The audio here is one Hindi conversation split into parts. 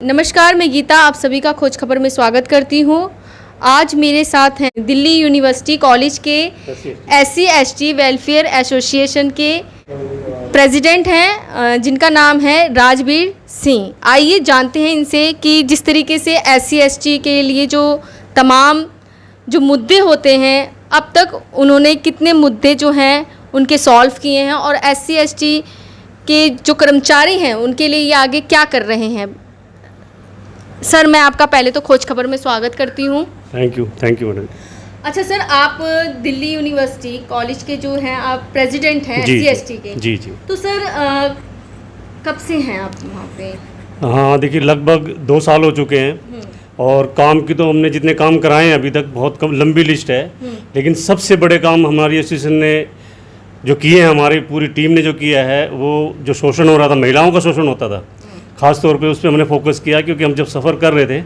नमस्कार, मैं गीता आप सभी का खोज खबर में स्वागत करती हूँ। आज मेरे साथ हैं दिल्ली यूनिवर्सिटी कॉलेज के SC/ST वेलफेयर एसोसिएशन के प्रेसिडेंट हैं जिनका नाम है राजवीर सिंह। आइए जानते हैं इनसे कि जिस तरीके से SC/ST के लिए जो तमाम जो मुद्दे होते हैं अब तक उन्होंने कितने मुद्दे जो हैं उनके सॉल्व किए हैं और SC/ST के जो कर्मचारी हैं उनके लिए ये आगे क्या कर रहे हैं। सर, मैं आपका पहले तो खोज खबर में स्वागत करती हूँ। Thank you madam. अच्छा सर, आप दिल्ली यूनिवर्सिटी कॉलेज के जो हैं आप प्रेसिडेंट हैं SC/ST के। जी। तो सर कब से हैं आप वहाँ पे? हाँ देखिए, लगभग 2 साल हो चुके हैं और काम की तो हमने जितने काम कराए हैं अभी तक बहुत कम लंबी लिस्ट है। लेकिन सबसे बड़े काम हमारी एसोसिएशन ने जो किए हैं, हमारी पूरी टीम ने जो किया है, वो जो शोषण हो रहा था, महिलाओं का शोषण होता था, ख़ास तौर पे उस पर हमने फोकस किया। क्योंकि हम जब सफ़र कर रहे थे,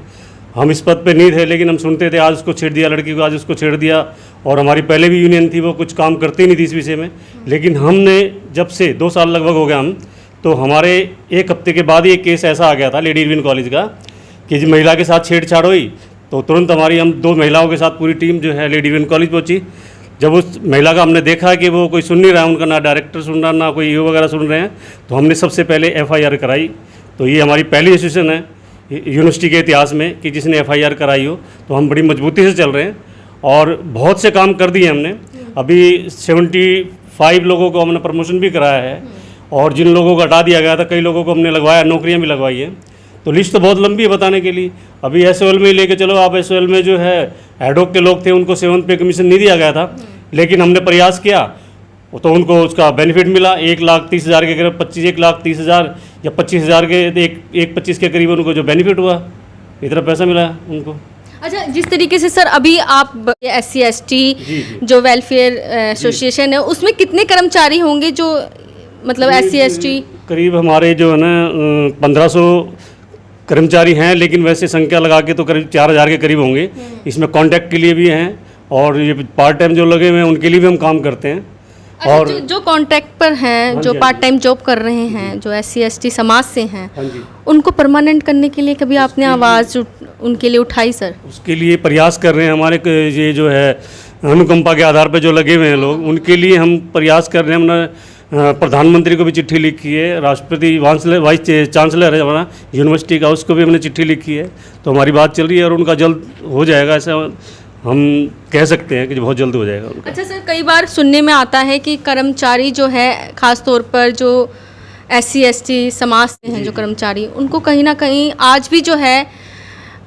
हम इस पद पे नहीं थे, लेकिन हम सुनते थे आज उसको छेड़ दिया लड़की को, आज उसको छेड़ दिया। और हमारी पहले भी यूनियन थी, वो कुछ काम करती नहीं थी इस विषय में। लेकिन हमने जब से 2 साल लगभग हो गया हम, तो हमारे 1 हफ्ते के बाद ही एक केस ऐसा आ गया था लेडी इरविन कॉलेज का कि जो महिला के साथ छेड़छाड़ हुई, तो तुरंत हम 2 महिलाओं के साथ पूरी टीम जो है लेडी इरविन कॉलेज पहुँची। जब उस महिला का हमने देखा कि वो कोई सुन नहीं रहा है, उनका ना डायरेक्टर सुन रहा, ना कोई EO वगैरह सुन रहे हैं, तो हमने सबसे पहले FIR कराई। तो ये हमारी पहली एसोसिएशन है यूनिवर्सिटी के इतिहास में कि जिसने FIR कराई हो। तो हम बड़ी मजबूती से चल रहे हैं और बहुत से काम कर दिए हमने। अभी 75 लोगों को हमने प्रमोशन भी कराया है और जिन लोगों को हटा दिया गया था, कई लोगों को हमने लगवाया, नौकरियां भी लगवाई हैं। तो लिस्ट तो बहुत लंबी है बताने के लिए। अभी SOL में ही लेके चलो आप, SOL में जो है एडहोक के लोग थे, उनको 7th पे कमीशन नहीं दिया गया था, लेकिन हमने प्रयास किया तो उनको उसका बेनिफिट मिला। 1,30,000 के करीब 1,30,000 या 25,000 के 1,25 के करीब उनको जो बेनिफिट हुआ, इतना पैसा मिला उनको। अच्छा, जिस तरीके से सर अभी आप SC/ST जो वेलफेयर एसोसिएशन है उसमें कितने कर्मचारी होंगे जो मतलब SC/ST? करीब हमारे जो है ना 1500 कर्मचारी हैं, लेकिन वैसे संख्या लगा के तो करीब 4,000 के करीब होंगे। इसमें कॉन्ट्रैक्ट के लिए भी हैं और ये पार्ट टाइम जो लगे हुए हैं उनके लिए भी हम काम करते हैं। और जो कॉन्ट्रैक्ट पर हैं, जो पार्ट टाइम जॉब कर रहे हैं, जो SC/ST समाज से हैं, उनको परमानेंट करने के लिए कभी आपने आवाज़ उनके लिए उठाई सर? उसके लिए प्रयास कर रहे हैं। हमारे ये जो है अनुकंपा के आधार पर जो लगे हुए हैं लोग, उनके लिए हम प्रयास कर रहे हैं। हमने प्रधानमंत्री को भी चिट्ठी लिखी है, राष्ट्रपति वाइस चांसलर है हमारा यूनिवर्सिटी का, उसको भी हमने चिट्ठी लिखी है। तो हमारी बात चल रही है और उनका जल्द हो जाएगा, ऐसा हम कह सकते हैं कि बहुत जल्द हो जाएगा उनका। अच्छा सर, कई बार सुनने में आता है कि कर्मचारी जो है, ख़ास तौर पर जो SC/ST समाज से हैं जो कर्मचारी, उनको कहीं ना कहीं आज भी जो है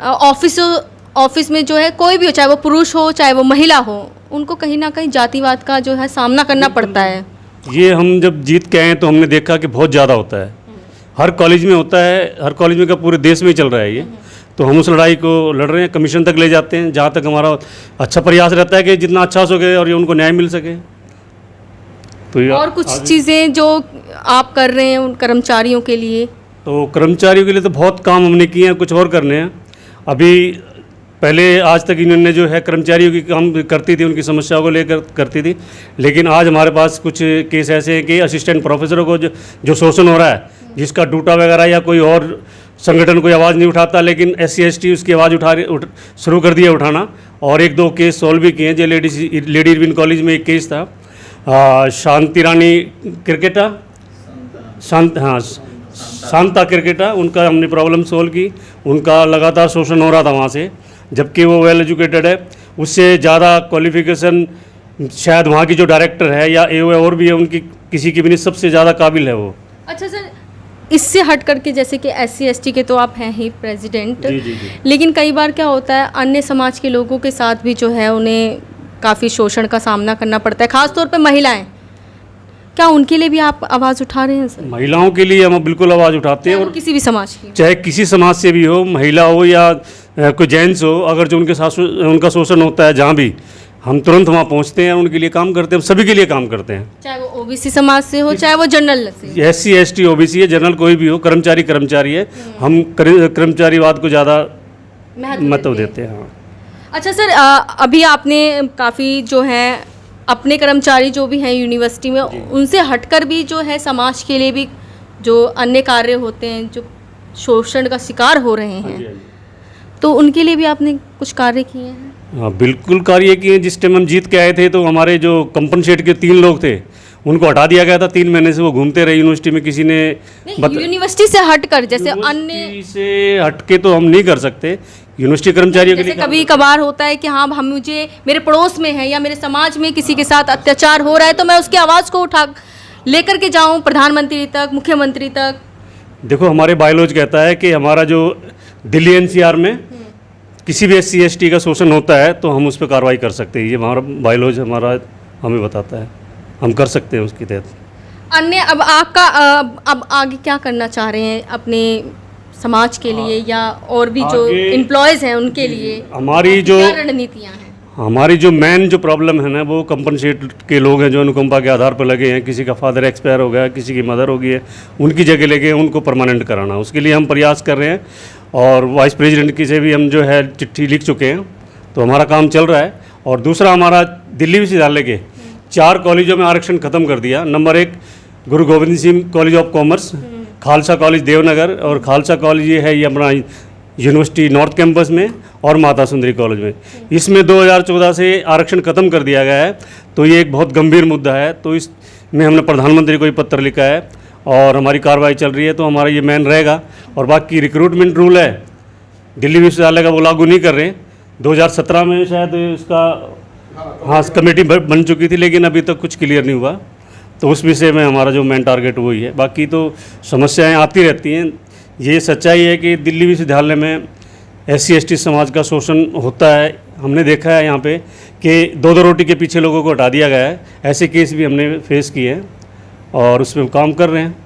ऑफिस में जो है कोई भी हो, चाहे वो पुरुष हो चाहे वो महिला हो, उनको कहीं ना कहीं जातिवाद का जो है सामना करना पड़ता है। ये हम जब जीत के आए तो हमने देखा कि बहुत ज़्यादा होता है, हर कॉलेज में होता है, हर कॉलेज में का पूरे देश में ही चल रहा है ये। तो हम उस लड़ाई को लड़ रहे हैं, कमीशन तक ले जाते हैं, जहाँ तक हमारा अच्छा प्रयास रहता है कि जितना अच्छा हो सके और ये उनको न्याय मिल सके। तो और कुछ चीज़ें जो आप कर रहे हैं उन कर्मचारियों के लिए? तो कर्मचारियों के लिए तो बहुत काम हमने किए हैं, कुछ और करने हैं। अभी पहले आज तक इन्होंने जो है कर्मचारियों की काम करती थी, उनकी समस्याओं को लेकर करती थी, लेकिन आज हमारे पास कुछ केस ऐसे हैं कि असिस्टेंट प्रोफेसरों को जो शोषण हो रहा है, जिसका डूटा वगैरह या कोई और संगठन कोई आवाज़ नहीं उठाता, लेकिन SC/ST उसकी आवाज़ शुरू कर दिया उठाना। और 1-2 केस सॉल्व भी किए हैं। जो लेडी इरविन कॉलेज में एक केस था, शांति रानी क्रिकेटा, शांता क्रिकेटा, उनका हमने प्रॉब्लम सोल्व की। उनका लगातार शोषण हो रहा था वहाँ से, जबकि वो वेल एजुकेटेड है, उससे ज़्यादा क्वालिफिकेशन शायद वहाँ की जो डायरेक्टर है या AO है और भी है, उनकी किसी की भी नहीं, सबसे ज़्यादा काबिल है वो। अच्छा सर, इससे हट करके जैसे कि SC/ST के तो आप हैं ही प्रेसिडेंट, जी। लेकिन कई बार क्या होता है अन्य समाज के लोगों के साथ भी जो है उन्हें काफ़ी शोषण का सामना करना पड़ता है, ख़ास तौर पे महिलाएं। क्या उनके लिए भी आप आवाज़ उठा रहे हैं सर? महिलाओं के लिए हम बिल्कुल आवाज़ उठाते हैं, और किसी भी समाज की, चाहे किसी समाज से भी हो, महिला हो या कोई जेंट्स हो, अगर जो उनके साथ उनका शोषण होता है जहाँ भी, हम तुरंत वहाँ पहुँचते हैं, उनके लिए काम करते हैं। हम सभी के लिए काम करते हैं, चाहे वो OBC समाज से हो चाहे वो जनरल से। SC/ST OBC है, जनरल कोई भी हो, कर्मचारी है। हम कर्मचारीवाद को ज़्यादा महत्व देते हैं। हाँ। अच्छा सर, अभी आपने काफ़ी जो है अपने कर्मचारी जो भी हैं यूनिवर्सिटी में, उनसे हटकर भी जो है समाज के लिए भी जो अन्य कार्य होते हैं, जो शोषण का शिकार हो रहे हाँ जी, हैं, हाँ जी। तो उनके लिए भी आपने कुछ कार्य किए हैं? हाँ बिल्कुल कार्य किए। जिस टाइम हम जीत के आए थे तो हमारे जो कंपनसेट के 3 लोग थे उनको हटा दिया गया था। 3 महीने से वो घूमते रहे यूनिवर्सिटी में। किसी ने यूनिवर्सिटी से हटकर, जैसे अन्य यूनिवर्सिटी से हटके तो हम नहीं कर सकते। यूनिवर्सिटी कर्मचारियों के जैसे लिए कभी कभार होता है कि हाँ हम मुझे मेरे पड़ोस में है या मेरे समाज में किसी के साथ अत्याचार हो रहा है तो मैं उसकी आवाज़ को उठा लेकर के जाऊँ प्रधानमंत्री तक, मुख्यमंत्री तक। देखो हमारे बायोलॉज कहता है कि हमारा जो दिल्ली एनसीआर में किसी भी SC ST का शोषण होता है तो हम उस पर कार्रवाई कर सकते हैं। ये हमारा बायोलॉज हमारा हमें बताता है, हम कर सकते हैं उसके तहत। अन्य अब आपका अब आगे क्या करना चाह रहे हैं अपने समाज के लिए या और भी जो आगे- एम्प्लॉयज़ हैं उनके लिए? हमारी जो क्या रणनीतियाँ हैं? हमारी जो मेन जो प्रॉब्लम है ना वो कंपनसेट के लोग हैं जो अनुकंपा के आधार पर लगे हैं। किसी का फादर एक्सपायर हो गया, किसी की मदर हो गई है, उनकी जगह लेके उनको परमानेंट कराना, उसके लिए हम प्रयास कर रहे हैं। और वाइस प्रेसिडेंट की से भी हम जो है चिट्ठी लिख चुके हैं, तो हमारा काम चल रहा है। और दूसरा हमारा दिल्ली विश्वविद्यालय के 4 कॉलेजों में आरक्षण ख़त्म कर दिया। Number 1 Guru Govind Singh college of commerce, Khalsa college Devnagar और खालसा कॉलेज ये है ये अपना यूनिवर्सिटी नॉर्थ कैंपस में और माता सुंदरी कॉलेज में। इसमें 2014 से आरक्षण ख़त्म कर दिया गया है। तो ये एक बहुत गंभीर मुद्दा है। तो इसमें हमने प्रधानमंत्री को ही पत्र लिखा है और हमारी कार्रवाई चल रही है। तो हमारा ये मेन रहेगा। और बाकी रिक्रूटमेंट रूल है दिल्ली विश्वविद्यालय का, वो लागू नहीं कर रहे। 2017 में शायद इसका कमेटी बन चुकी थी लेकिन अभी तक कुछ क्लियर नहीं हुआ। तो उस विषय में हमारा जो मेन टारगेट वही है। बाकी तो समस्याएं आती रहती हैं। ये सच्चाई है कि दिल्ली विश्वविद्यालय में SC ST समाज का शोषण होता है। हमने देखा है यहाँ पे कि 2-2 रोटी के पीछे लोगों को हटा दिया गया है। ऐसे केस भी हमने फेस किए हैं और उसमें काम कर रहे हैं।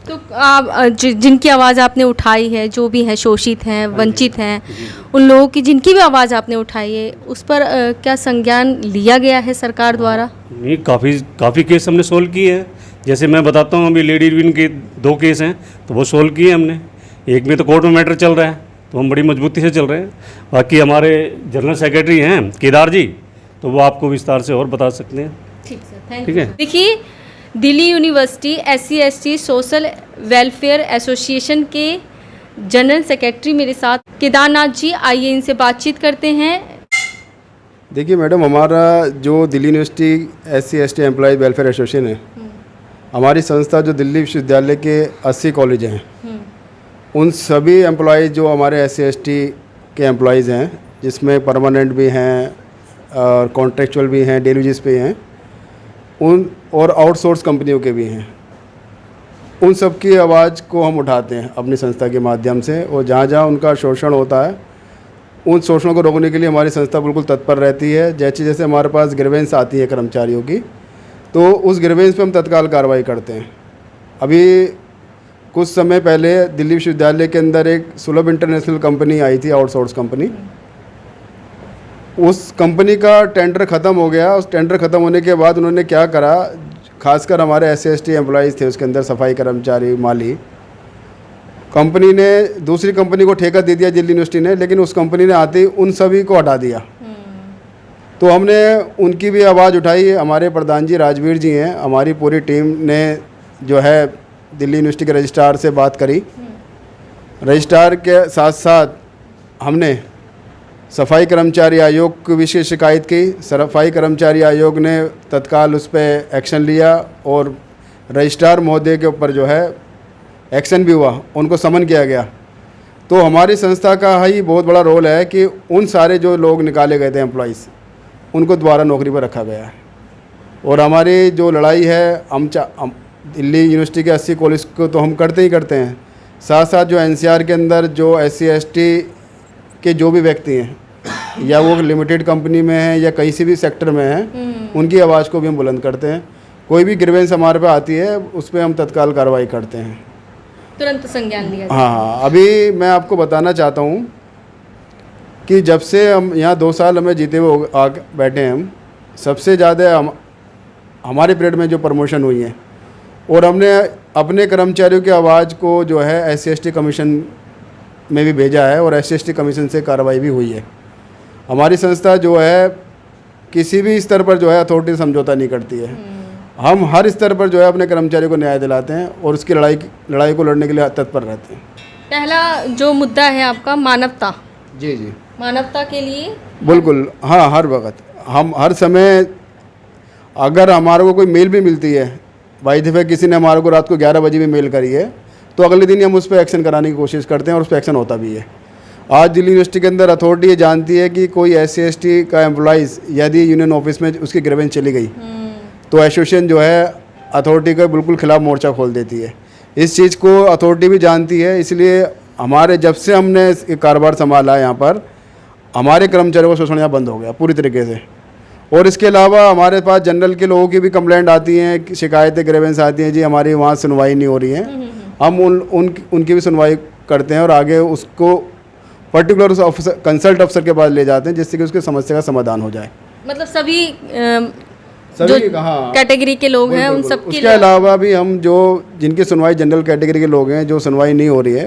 तो आप जिनकी आवाज़ आपने उठाई है, जो भी हैं शोषित हैं, वंचित हैं, उन लोगों की जिनकी भी आवाज़ आपने उठाई है उस पर क्या संज्ञान लिया गया है सरकार द्वारा? नहीं, काफ़ी केस हमने सोल्व किए हैं। जैसे मैं बताता हूँ, अभी लेडी विन के 2 केस हैं तो वो सोल्व किए हमने। एक में तो कोर्ट में मैटर चल रहा है तो हम बड़ी मजबूती से चल रहे हैं। बाकी हमारे जनरल सेक्रेटरी हैं केदार जी, तो वो आपको विस्तार से और बता सकते हैं। ठीक सर, थैंक ठीक यू। है। देखिए, Delhi university SC ST social welfare association के जनरल सेक्रेटरी मेरे साथ केदारनाथ जी, आइए इनसे बातचीत करते हैं। देखिए मैडम, हमारा जो Delhi university SC ST employees welfare association है, हमारी संस्था जो दिल्ली विश्वविद्यालय के 80 कॉलेज हैं, उन सभी एम्प्लॉयज़ जो हमारे SC ST के एम्प्लॉयज़ हैं, जिसमें परमानेंट भी हैं और कॉन्ट्रेक्चुअल भी हैं, डेली बेसिस पे हैं, उन और आउटसोर्स कंपनियों के भी हैं, उन सब की आवाज़ को हम उठाते हैं अपनी संस्था के माध्यम से। और जहाँ जहाँ उनका शोषण होता है उन शोषणों को रोकने के लिए हमारी संस्था बिल्कुल तत्पर रहती है। जैसे जैसे हमारे पास ग्रीवेंस आती है कर्मचारियों की, तो उस ग्रीवेंस पे हम तत्काल कार्रवाई करते हैं। अभी कुछ समय पहले दिल्ली विश्वविद्यालय के अंदर एक सुलभ इंटरनेशनल कंपनी आई थी, आउटसोर्स कंपनी। उस कंपनी का टेंडर ख़त्म हो गया। उस टेंडर ख़त्म होने के बाद उन्होंने क्या करा, खासकर हमारे SC ST एम्प्लॉयज़ थे उसके अंदर, सफाई कर्मचारी, माली, कंपनी ने दूसरी कंपनी को ठेका दे दिया दिल्ली यूनिवर्सिटी ने, लेकिन उस कंपनी ने आते ही उन सभी को हटा दिया। तो हमने उनकी भी आवाज़ उठाई। हमारे प्रधान जी राजवीर जी हैं, हमारी पूरी टीम ने जो है दिल्ली यूनिवर्सिटी के रजिस्ट्रार से बात करी। रजिस्ट्रार के साथ साथ हमने सफाई कर्मचारी आयोग की विशेष शिकायत की। सफाई कर्मचारी आयोग ने तत्काल उस पर एक्शन लिया और रजिस्ट्रार महोदय के ऊपर जो है एक्शन भी हुआ, उनको समन किया गया। तो हमारी संस्था का ही बहुत बड़ा रोल है कि उन सारे जो लोग निकाले गए थे एम्प्लॉइज़, उनको दोबारा नौकरी पर रखा गया है। और हमारी जो लड़ाई है, हम दिल्ली यूनिवर्सिटी के 80 कॉलेज को तो हम करते ही करते हैं, साथ साथ जो NCR के अंदर जो SC ST के जो भी व्यक्ति हैं, या वो लिमिटेड कंपनी में हैं या कहीं से भी सेक्टर में हैं, उनकी आवाज़ को भी हम बुलंद करते हैं। कोई भी ग्रीवेंस हमारे पे आती है उस पर हम तत्काल कार्रवाई करते हैं, तुरंत संज्ञान लिया जाए। हाँ, अभी मैं आपको बताना चाहता हूँ कि जब से हम यहाँ 2 साल हमें जीते हुए बैठे हैं, हम सबसे ज़्यादा हमारे पीरियड में जो प्रमोशन हुई है, और हमने अपने कर्मचारियों की आवाज़ को जो है SC ST कमीशन में भी भेजा है और SC ST कमीशन से कार्रवाई भी हुई है। हमारी संस्था जो है किसी भी स्तर पर जो है अथॉरिटी समझौता नहीं करती है। हम हर स्तर पर जो है अपने कर्मचारियों को न्याय दिलाते हैं और उसकी लड़ाई को लड़ने के लिए तत्पर रहते हैं। पहला जो मुद्दा है आपका मानवता, जी जी मानवता के लिए बिल्कुल। हाँ, हर वक्त हम हर समय अगर हमारे को कोई मेल भी मिलती है, बाई दफ़े किसी ने हमारे को रात को 11 बजे भी मेल करी है, तो अगले दिन ही हम उस पर एक्शन कराने की कोशिश करते हैं और उस पर एक्शन होता भी है। आज दिल्ली यूनिवर्सिटी के अंदर अथॉरिटी ये जानती है कि कोई SC/ST का एम्प्लॉइज़ यदि यूनियन ऑफिस में उसकी ग्रीवेंस चली गई तो एसोसिएशन जो है अथॉरिटी के बिल्कुल खिलाफ मोर्चा खोल देती है। इस चीज़ को अथॉरिटी भी जानती है, इसलिए हमारे जब से हमने ये कारोबार संभाला यहाँ पर हमारे कर्मचारियों का शोषण यहाँ बंद हो गया पूरी तरीके से। और इसके अलावा हमारे पास जनरल के लोगों की भी कंप्लेंट आती हैं, शिकायतें ग्रेवेंस आती हैं, जी हमारी वहाँ सुनवाई नहीं हो रही है। हम उनकी भी सुनवाई करते हैं और आगे उसको पर्टिकुलर उस ऑफिसर कंसल्ट अफसर के पास ले जाते हैं जिससे कि उसकी समस्या का समाधान हो जाए। मतलब सभी सभी जो हाँ कैटेगरी के लोग हैं उन सब के उसके अलावा भी हम जो जिनकी सुनवाई जनरल कैटेगरी के लोग हैं जो सुनवाई नहीं हो रही है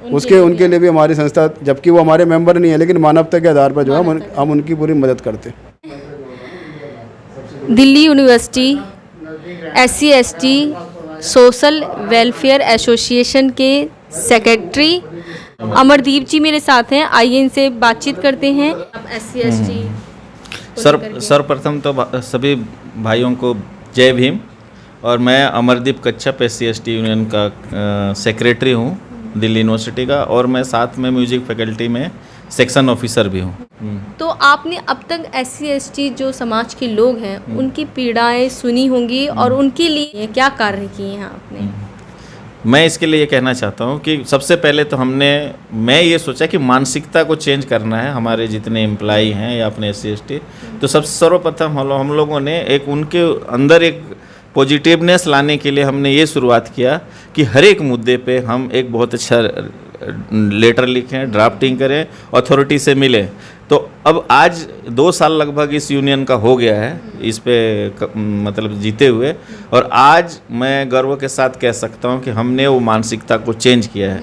उनके लिए भी हमारी संस्था, जबकि वो हमारे मेंबर नहीं है, लेकिन मानवता के आधार पर जो है हम उनकी पूरी मदद करते हैं। Delhi university SC/ST social welfare association के सेक्रेटरी अमरदीप जी मेरे साथ हैं, आइए इनसे बातचीत करते हैं। आप SC/ST सर्वप्रथम तो सभी भाइयों को जय भीम। और मैं अमरदीप कच्छप SC/ST यूनियन का सेक्रेटरी हूँ दिल्ली यूनिवर्सिटी का, और मैं साथ में म्यूजिक फैकल्टी में सेक्शन ऑफिसर भी हूँ। तो आपने अब तक SC/ST जो समाज के लोग हैं उनकी पीड़ाएं सुनी होंगी और उनके लिए क्या कार्य किए हैं आपने? मैं इसके लिए ये कहना चाहता हूँ कि सबसे पहले तो मैं ये सोचा कि मानसिकता को चेंज करना है हमारे जितने एम्प्लॉई हैं या अपने SC/ST। तो सबसे सर्वप्रथम हम लोगों ने एक उनके अंदर एक पॉजिटिवनेस लाने के लिए हमने ये शुरुआत किया कि हर एक मुद्दे पे हम एक बहुत अच्छा लेटर लिखें, ड्राफ्टिंग करें, अथॉरिटी से मिलें। तो अब आज 2 साल लगभग इस यूनियन का हो गया है इस पे मतलब जीते हुए, और आज मैं गर्व के साथ कह सकता हूँ कि हमने वो मानसिकता को चेंज किया है।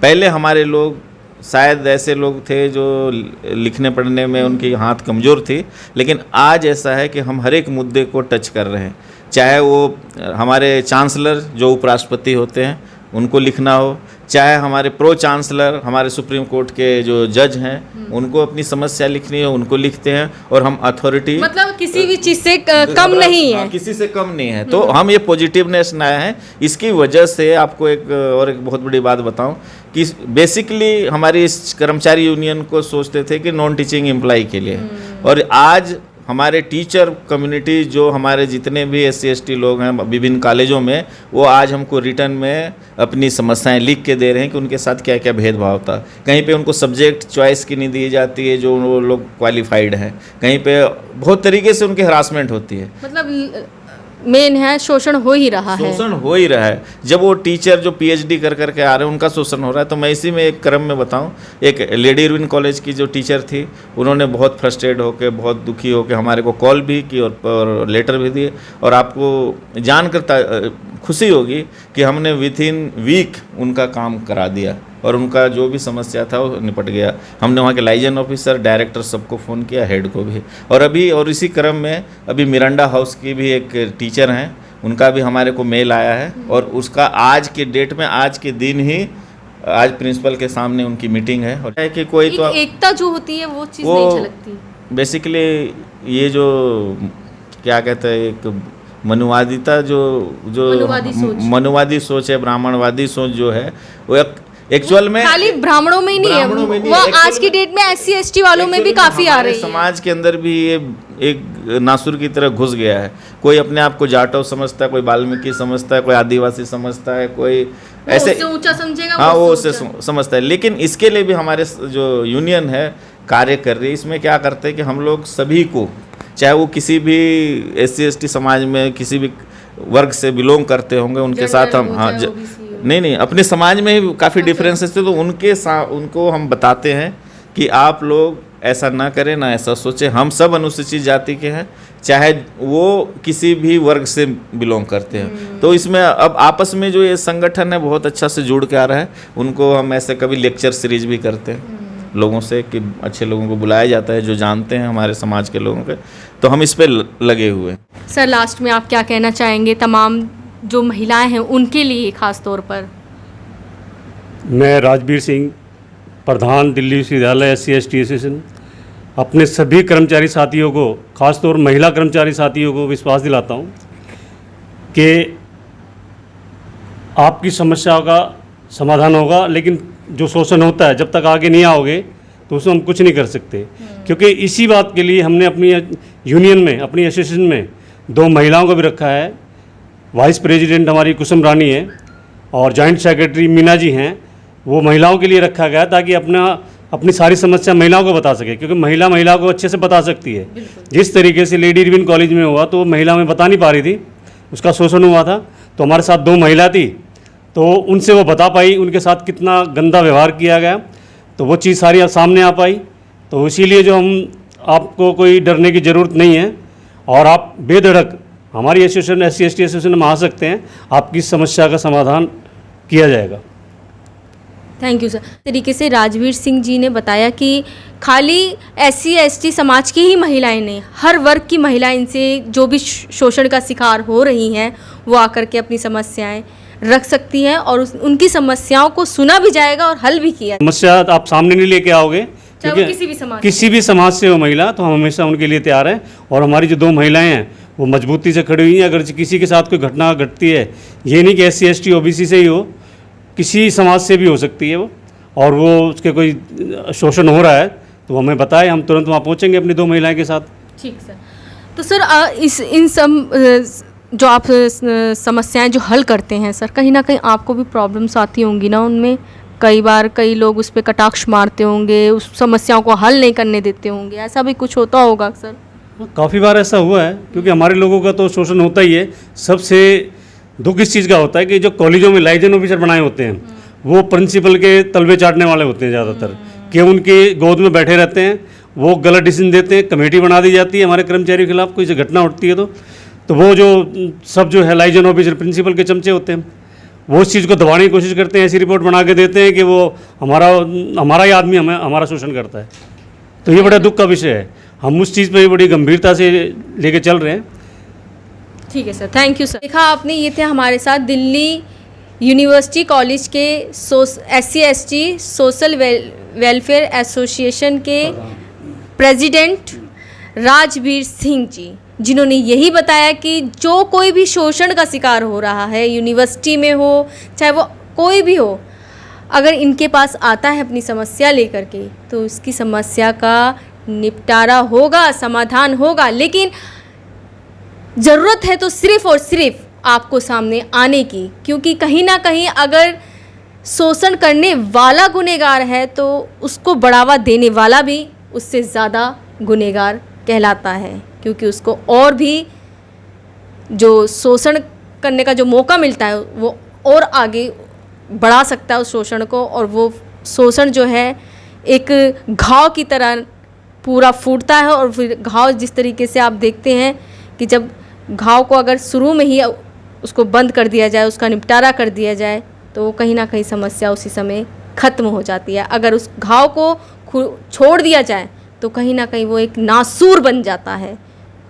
पहले हमारे लोग शायद ऐसे लोग थे जो लिखने पढ़ने में उनकी हाथ कमज़ोर थी, लेकिन आज ऐसा है कि हम हर एक मुद्दे को टच कर रहे हैं, चाहे वो हमारे चांसलर जो उपराष्ट्रपति होते हैं उनको लिखना हो, चाहे हमारे प्रो चांसलर हमारे सुप्रीम कोर्ट के जो जज हैं उनको अपनी समस्या लिखनी हो उनको लिखते हैं, और हम अथॉरिटी मतलब किसी भी चीज़ से कम नहीं है, किसी से कम नहीं है। तो हम ये पॉजिटिवनेस लाए हैं। इसकी वजह से आपको एक बहुत बड़ी बात बताऊं कि बेसिकली हमारी इस कर्मचारी यूनियन को सोचते थे कि नॉन टीचिंग एम्प्लॉय के लिए, और आज हमारे टीचर कम्युनिटी जो हमारे जितने भी SC/ST लोग हैं विभिन्न कॉलेजों में, वो आज हमको रिटर्न में अपनी समस्याएं लिख के दे रहे हैं कि उनके साथ क्या क्या भेदभाव था। कहीं पे उनको सब्जेक्ट चॉइस की नहीं दी जाती है जो वो लोग क्वालिफाइड हैं, कहीं पे बहुत तरीके से उनकी हरासमेंट होती है। मतलब मेन है शोषण हो ही रहा है, शोषण हो ही रहा है। जब वो टीचर जो PhD कर करके आ रहे हैं उनका शोषण हो रहा है। तो मैं इसी में एक क्रम में बताऊं, एक लेडी इरविन कॉलेज की जो टीचर थी उन्होंने बहुत फ्रस्ट्रेट होकर बहुत दुखी होकर हमारे को कॉल भी की और लेटर भी दिए, और आपको जानकर खुशी होगी कि हमने विथिन वीक उनका काम करा दिया और उनका जो भी समस्या था वो निपट गया। हमने वहाँ के लाइजन ऑफिसर, डायरेक्टर सबको फ़ोन किया, हेड को भी। और इसी क्रम में अभी मिरांडा हाउस की भी एक टीचर हैं, उनका भी हमारे को मेल आया है, और उसका आज के डेट में आज के दिन ही आज प्रिंसिपल के सामने उनकी मीटिंग है। और है कि कोई तो एकता जो होती है वो चीज़ नहीं झलकती। बेसिकली ये जो क्या कहते हैं एक मनुवादिता जो मनुवादी सोच है, ब्राह्मणवादी सोच जो है वो एक्चुअल में खाली ब्राह्मणों में ही नहीं है, वो आज की डेट में SC/ST वालों में भी काफी आ रही है। समाज के अंदर भी ये एक नासुर की तरह घुस गया है। कोई अपने आप को जाटव समझता है, कोई वाल्मीकि समझता है, कोई आदिवासी समझता है, कोई ऐसे ऊंचा समझेगा, हाँ वो उससे समझता है। लेकिन इसके लिए भी हमारे जो यूनियन है कार्य कर रही है। इसमें क्या करते हैं कि हम लोग सभी को, चाहे वो किसी भी SC/ST समाज में किसी भी वर्ग से बिलोंग करते होंगे, उनके साथ हम नहीं अपने समाज में ही काफ़ी डिफरेंसेस थे, तो उनको हम बताते हैं कि आप लोग ऐसा ना करें, ना ऐसा सोचें। हम सब अनुसूचित जाति के हैं, चाहे वो किसी भी वर्ग से बिलोंग करते हैं। तो इसमें अब आपस में जो ये संगठन है बहुत अच्छा से जुड़ के आ रहा है। उनको हम ऐसे कभी लेक्चर सीरीज भी करते हैं लोगों से, कि अच्छे लोगों को बुलाया जाता है जो जानते हैं हमारे समाज के लोगों के। तो हम इस पे लगे हुए हैं। सर लास्ट में आप क्या कहना चाहेंगे तमाम जो महिलाएं हैं उनके लिए खास तौर पर? मैं राजवीर सिंह, प्रधान दिल्ली विश्वविद्यालय SC ST एसोसिएशन, अपने सभी कर्मचारी साथियों को, खासतौर महिला कर्मचारी साथियों को विश्वास दिलाता हूँ कि आपकी समस्याओं का समाधान होगा। लेकिन जो शोषण होता है, जब तक आगे नहीं आओगे तो उसमें हम कुछ नहीं कर सकते, क्योंकि इसी बात के लिए हमने अपनी यूनियन में, अपनी एसोसिएशन में 2 महिलाओं को भी रखा है। वाइस प्रेसिडेंट हमारी कुसुम रानी है और जॉइंट सेक्रेटरी मीना जी हैं। वो महिलाओं के लिए रखा गया ताकि अपनी सारी समस्या महिलाओं को बता सके, क्योंकि महिला को अच्छे से बता सकती है। जिस तरीके से लेडी इरविन कॉलेज में हुआ तो वो महिला में बता नहीं पा रही थी, उसका शोषण हुआ था। तो हमारे साथ 2 महिला थी, तो उनसे वो बता पाई उनके साथ कितना गंदा व्यवहार किया गया, तो वो चीज़ सारी सामने आ पाई। तो इसीलिए जो आपको कोई डरने की ज़रूरत नहीं है और आप बेधड़क हमारी एसोसिएशन SC ST एसोसिएशन में आ सकते हैं, आपकी समस्या का समाधान किया जाएगा। Thank you sir. तरीके से राजवीर सिंह जी ने बताया कि खाली SC ST समाज की ही महिलाएं नहीं, हर वर्ग की महिलाएं इनसे जो भी शोषण का शिकार हो रही हैं वो आकर के अपनी समस्याएं रख सकती हैं और उनकी समस्याओं को सुना भी जाएगा और हल भी किया। समस्या आप सामने नहीं लेके आओगे, चाहे वो किसी भी समाज से हो महिला, तो हम हमेशा उनके लिए तैयार हैं। और हमारी जो 2 महिलाएं हैं वो मजबूती से खड़ी हुई हैं। अगर किसी के साथ कोई घटना घटती है, ये नहीं कि SC ST OBC से ही हो, किसी समाज से भी हो सकती है वो, और वो उसके कोई शोषण हो रहा है तो हमें बताएं, हम तुरंत वहाँ पहुँचेंगे अपनी 2 महिलाएं के साथ। ठीक सर। तो सर इन सब जो आप समस्याएं जो हल करते हैं सर, कहीं ना कहीं आपको भी प्रॉब्लम्स आती होंगी ना उनमें। कई बार कई लोग उस पर कटाक्ष मारते होंगे, उस समस्याओं को हल नहीं करने देते होंगे, ऐसा भी कुछ होता होगा सर? काफ़ी बार ऐसा हुआ है, क्योंकि हमारे लोगों का तो शोषण होता ही है। सबसे दुख इस चीज़ का होता है कि जो कॉलेजों में लाइजन ऑफिसर बनाए होते हैं वो प्रिंसिपल के तलवे चाटने वाले होते हैं ज़्यादातर, कि उनके गोद में बैठे रहते हैं, वो गलत डिसीजन देते हैं। कमेटी बना दी जाती है हमारे कर्मचारियों के खिलाफ, कोई घटना उठती है तो वो जो सब जो है लाइजन ऑफिसर प्रिंसिपल के चमचे होते हैं, वो उस चीज़ को दबाने की कोशिश करते हैं, ऐसी रिपोर्ट बना के देते हैं कि वो हमारा ही आदमी हमारा शोषण करता है। तो ये बड़ा दुख का विषय है। हम उस चीज़ पर बड़ी गंभीरता से लेके चल रहे हैं। ठीक है सर, थैंक यू सर। देखा आपने, ये थे हमारे साथ दिल्ली यूनिवर्सिटी कॉलेज के SC ST social welfare association के प्रेसिडेंट राजवीर सिंह जी, जिन्होंने यही बताया कि जो कोई भी शोषण का शिकार हो रहा है, यूनिवर्सिटी में हो चाहे वो कोई भी हो, अगर इनके पास आता है अपनी समस्या लेकर के तो उसकी समस्या का निपटारा होगा, समाधान होगा। लेकिन ज़रूरत है तो सिर्फ़ और सिर्फ आपको सामने आने की, क्योंकि कहीं ना कहीं अगर शोषण करने वाला गुनहगार है तो उसको बढ़ावा देने वाला भी उससे ज़्यादा गुनहगार कहलाता है, क्योंकि उसको और भी जो शोषण करने का जो मौका मिलता है वो और आगे बढ़ा सकता है उस शोषण को। और वो शोषण जो है एक घाव की तरह पूरा फूटता है, और फिर घाव जिस तरीके से आप देखते हैं कि जब घाव को अगर शुरू में ही उसको बंद कर दिया जाए, उसका निपटारा कर दिया जाए, तो कहीं ना कहीं समस्या उसी समय ख़त्म हो जाती है। अगर उस घाव को छोड़ दिया जाए तो कहीं ना कहीं वो एक नासूर बन जाता है।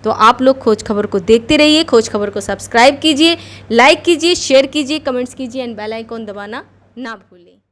तो आप लोग खोज खबर को देखते रहिए, खोज खबर को सब्सक्राइब कीजिए, लाइक कीजिए, शेयर कीजिए, कमेंट्स कीजिए एंड बेल आइकॉन दबाना ना भूलें।